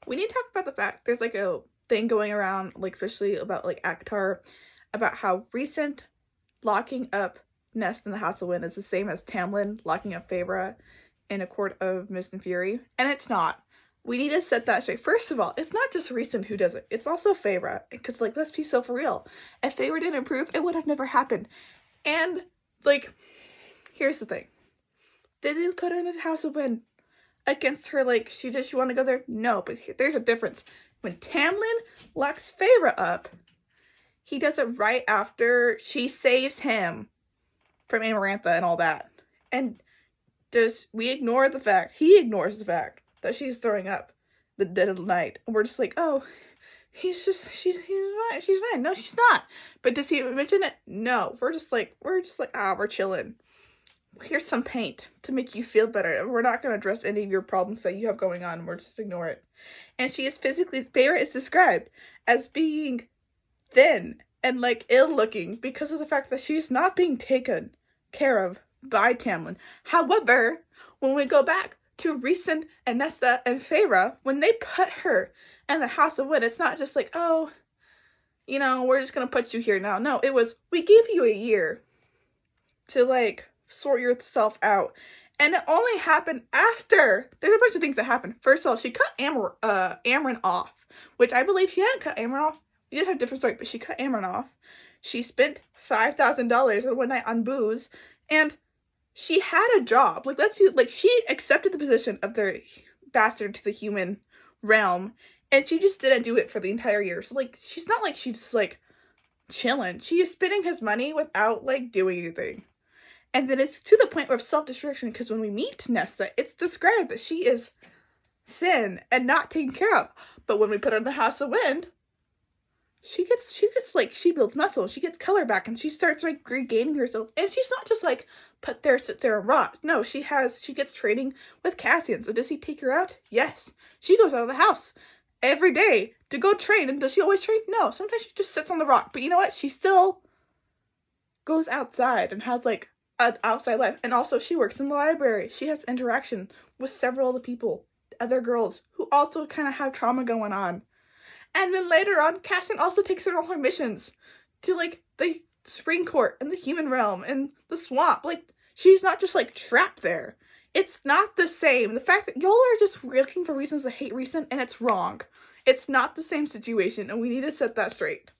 We need to talk about the fact there's like a thing going around, like especially about like Akhtar, about how Rhysand locking up Nest in the House of Wind is the same as Tamlin locking up Feyre in a court of mist and fury, and it's not. We need to set that straight. First of all, it's not just Rhysand who does it; it's also Feyre. Because like, let's be so for real. If Feyre didn't improve, it would have never happened. And like, here's the thing: did they put her in the House of Wind against her? Like, she want to go there? No, but there's a difference. When Tamlin locks Feyre up, he does it right after she saves him from Amarantha and all that. And he ignores the fact that she's throwing up the dead of night. And we're just like, oh, she's fine. She's fine. No, she's not. But does he mention it? No. We're just like, we're chilling. Here's some paint to make you feel better. We're not going to address any of your problems that you have going on. We're just ignore it. And she is Feyre is described as being thin and like ill looking because of the fact that she's not being taken care of by Tamlin. However, when we go back to Rhysand and Nesta and Feyre, when they put her in the House of Wind, it's not just like, oh, we're just gonna put you here now. No, it was, we gave you a year to like sort yourself out. And it only happened after. There's a bunch of things that happened. First of all, she cut Amren off, which I believe she hadn't cut Amren off. We did have a different story, but she cut Amren off. She spent $5,000 on one night on booze, and she had a job. Like, let's be like, she accepted the position of the bastard to the human realm, and she just didn't do it for the entire year. So like, she's not like she's just like chilling. She is spending his money without like doing anything. And then it's to the point of self-destruction, because when we meet Nesta, it's described that she is thin and not taken care of. But when we put her in the House of Wind, she gets like, she builds muscle, she gets color back, and she starts like regaining herself. And she's not just like put there, sit there and rot. No, she gets training with Cassian. So does he take her out? Yes. She goes out of the house every day to go train. And does she always train? No. Sometimes she just sits on the rock. But you know what? She still goes outside and has like an outside life. And also she works in the library. She has interaction with several other people, other girls who also kind of have trauma going on. And then later on, Cassian also takes her on her missions to like the Spring Court and the human realm and the swamp. Like, she's not just like trapped there. It's not the same. The fact that y'all are just looking for reasons to hate Rhysand, and it's wrong. It's not the same situation, and we need to set that straight.